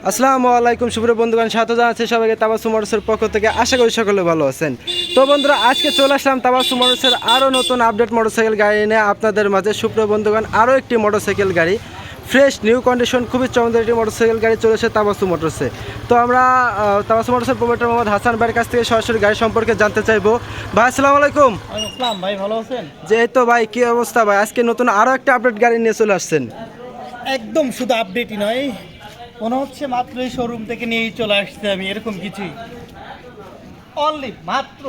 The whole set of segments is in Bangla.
আসসালামু আলাইকুম সুপ্রিয় বন্ধুগণ, স্বাগত জানাচ্ছি সবাইকে তাবাসসুম মোটরসের পক্ষ থেকে। আশা করি সকলে ভালো আছেন। তো বন্ধুরা, আজকে চলে আসলাম তাবাসসুম মোটরসের আরও নতুন আপডেট মোটরসাইকেল গাড়ি নিয়ে আপনাদের মাঝে। সুপ্রিয় বন্ধুগণ, আরও একটি মোটরসাইকেল গাড়ি, ফ্রেশ নিউ কন্ডিশন, খুবই চমৎকার একটি মোটরসাইকেল গাড়ি চলেছে তাবাসসুম মোটরসে। তো আমরা তাবাসসুম মোটরসের প্রোপাইটার মোহাম্মদ হাসান ভাইয়ের কাছ থেকে সরাসরি গাড়ি সম্পর্কে জানতে চাইবো। ভাই আসসালামু আলাইকুম। আসসালাম ভাই, ভালো আছেন? যে এই তো ভাই, কী অবস্থা ভাই? আজকে নতুন আরও একটা আপডেট গাড়ি নিয়ে চলে আসছেন। একদম শুধু আপডেটই নয়, মনে হচ্ছে মাত্র এই শোরুম থেকে নিয়েই চলে আসছে আমি, এরকম কিছুই। অনলি মাত্র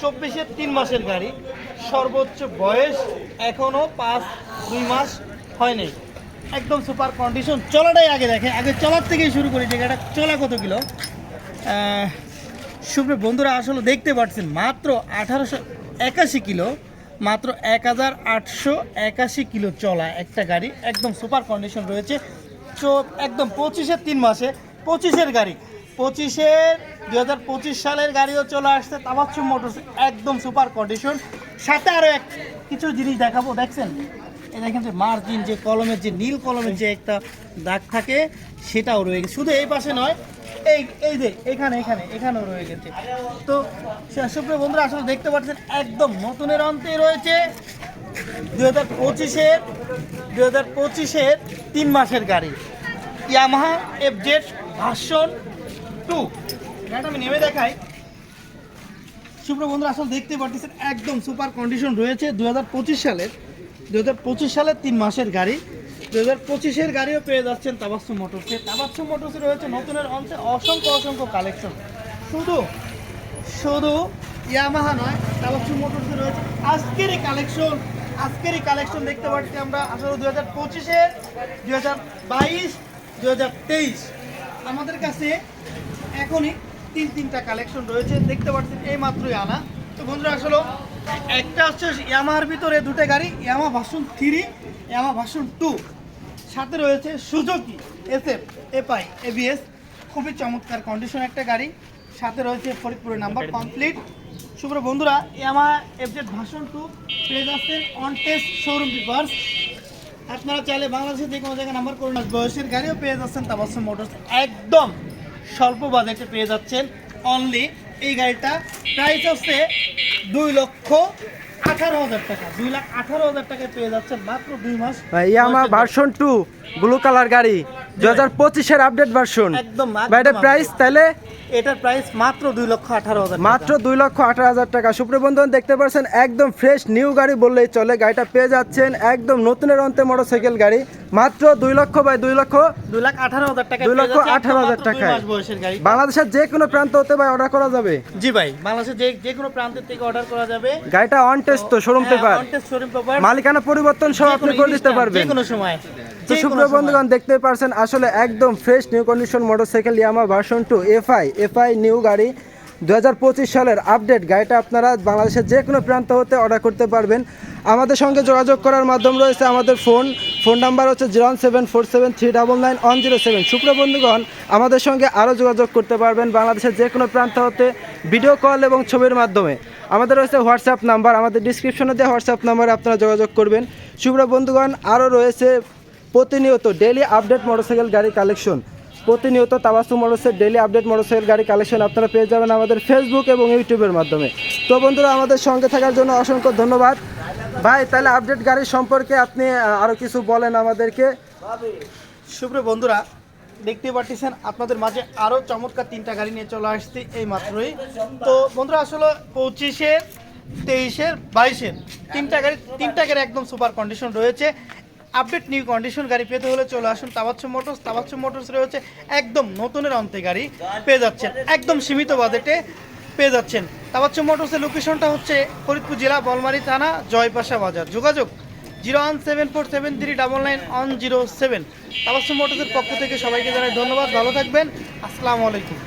24-এর 3 মাসের গাড়ি, সর্বোচ্চ বয়স এখনও 2 মাস হয়নি, একদম সুপার কন্ডিশন। চলাটাই আগে দেখে, আগে চলার থেকেই শুরু করি যে গাড়িটা চলা কত কিলো। সুপ্রিয় বন্ধুরা, আসলে দেখতে পাচ্ছেন মাত্র 1881 কিলো, মাত্র 1881 কিলো চলা একটা গাড়ি, একদম সুপার কন্ডিশন রয়েছে। একদম 25-এর 3 মাসে 25-এর গাড়ি, 2025 সালের গাড়িও চলে আসছে তাবাসসুম মোটরস, একদম সুপার কন্ডিশন। সাথে আরও কিছু জিনিস দেখাবো। দেখছেন, এই দেখেন যে মার্জিন, যে কলমের, যে নীল কলমের যে একটা দাগ থাকে, সেটাও রয়ে গেছে। শুধু এই পাশে নয়, এই যে এখানেও রয়ে গেছে। তো সুপ্রিয় বন্ধুরা, আসলে দেখতে পাচ্ছেন একদম নতুনের অন্তে রয়েছে 2025-এর 3 মাসের গাড়ি, ইয়ামাহা এফজেড ভার্সন 2। গাড়িটা আমি নেমে দেখাই। সুপ্রিয় বন্ধুরা, আসলে দেখতে পাচ্ছেন একদম সুপার কন্ডিশন রয়েছে। 2025 সালের 3 মাসের গাড়ি, 2025-এর গাড়িও পেয়ে যাচ্ছেন তাবাসসুম মোটরসে। তাবাসসুম মোটরসে রয়েছে নতুনের অংশে অসংখ্য কালেকশন। শুধু ইয়ামাহা নয়, তাবাসসুম মোটরসে রয়েছে আজকেরই কালেকশন দেখতে পাচ্ছি আমরা। আসলে 2025-এর, 2022, 2023 আমাদের কাছে এখনই তিনটা কালেকশন রয়েছে, দেখতে পাচ্ছেন এই মাত্রই আনা। তো বন্ধুরা, আসলে একটা হচ্ছে ইয়ামাহার ভিতরে দুটো গাড়ি, ইয়ামাহা ভার্সন 3, ইয়ামাহা ভার্সন 2, সাথে রয়েছে সুজুকি SF FI ABS, খুবই চমৎকার কন্ডিশন একটা গাড়ি। সাথে রয়েছে ফরিদপুরের নাম্বার কমপ্লিট। সুপ্রিয় বন্ধুরা, ইয়ামাহা এফজেড ভার্সন 2 পেয়ে যাচ্ছেন অন টেস্ট শোরুম পেপারস। আপনারা চাইলে বাংলাদেশের যে কোনো জায়গায় নাম্বার করুন, বয়সের গাড়িও পেয়ে যাচ্ছেন তাবাসসুম মোটরস, একদম স্বল্প বাজেটে পেয়ে যাচ্ছেন। অনলি এই গাড়িটা প্রাইস হচ্ছে 2,18,000 টাকা, 2,18,000 টাকায় পেয়ে যাচ্ছেন মাত্র 2 মাস। ইয়ামাহা ভার্সন 2 ব্লু কালার গাড়ি, 2025-এর আপডেট ভার্সন। একদম এটার প্রাইস তাহলে, এটার প্রাইস মাত্র 2,18,000, মাত্র 2,18,000 টাকা। সুপ্রিয় বন্ধুগণ, দেখতে পাচ্ছেন একদম ফ্রেশ নিউ গাড়ি বললেই চলে। গাড়িটা পেয়ে যাচ্ছেন একদম নতুনের অন্তে মোটরসাইকেল গাড়ি, মাত্র 2,18,000 টাকা, 2,18,000 টাকায় বাংলাদেশের যে কোনো প্রান্ত হতে ভাই অর্ডার করা যাবে। জি ভাই, বাংলাদেশের যে কোনো প্রান্ত থেকে অর্ডার করা যাবে। গাড়িটা অন টেস্ট তো, শোরুম পেপার, মালিকানা পরিবর্তন সব আপনি করে দিতে পারবেন যে কোনো সময়। তো সুপ্রিয় বন্ধুগণ, দেখতে পারছেন আসলে একদম fresh new condition motorcycle Yamaha version 2 FI new গাড়ি, 2025 সালের আপডেট গাড়িটা আপনারা বাংলাদেশের যে কোনো প্রান্ত হতে অর্ডার করতে পারবেন। আমাদের সঙ্গে যোগাযোগ করার মাধ্যম রয়েছে আমাদের ফোন নাম্বার হচ্ছে 01747399107। সুপ্রিয় বন্ধুগণ, আমাদের সঙ্গে আরও যোগাযোগ করতে পারবেন বাংলাদেশের যে কোনো প্রান্ত হতে ভিডিও কল এবং ছবির মাধ্যমে। আমাদের রয়েছে হোয়াটসঅ্যাপ নাম্বার, আমাদের ডিসক্রিপশনে দেওয়া হোয়াটসঅ্যাপ নাম্বারে আপনারা যোগাযোগ করবেন। সুপ্রিয় বন্ধুগণ, আরও রয়েছে প্রতিনিয়ত ডেইলি আপডেট মোটরসাইকেল গাড়ি কালেকশন, প্রতিনিয়ত তাবাসসুম মোটরসের ডেইলি আপডেট মোটরসাইকেল গাড়ি কালেকশন আপনারা পেয়ে যাবেন আমাদের ফেসবুক এবং ইউটিউবের মাধ্যমে। তো বন্ধুরা, আমাদের সঙ্গে থাকার জন্য অসংখ্য ধন্যবাদ। ভাই, তাহলে আপডেট গাড়ি সম্পর্কে আপনি আরও কিছু বলেন আমাদেরকে। সুপ্রিয় বন্ধুরা, দেখতে পাচ্ছেন আপনাদের মাঝে আরও চমৎকার 3টা গাড়ি নিয়ে চলে আসছে এই মাত্রই। তো বন্ধুরা, আসলে 25-এর, 23-এর, 22-এর 3টা গাড়ি একদম সুপার কন্ডিশন রয়েছে। আপডেট নিউ কন্ডিশন গাড়ি পেতে হলে চলে আসুন তাবাসসুম মোটরস রয়েছে একদম নতুনের অন্তে গাড়ি পেয়ে যাচ্ছেন, একদম সীমিত বাজেটে পেয়ে যাচ্ছেন। তাবাসসুম মোটরসের লোকেশনটা হচ্ছে ফরিদপুর জেলা, বলমারী থানা, জয়পাশা বাজার। যোগাযোগ 01747399107। তাবাসসুম মোটরসের পক্ষ থেকে সবাইকে জানাই ধন্যবাদ। ভালো থাকবেন। আসসালামু আলাইকুম।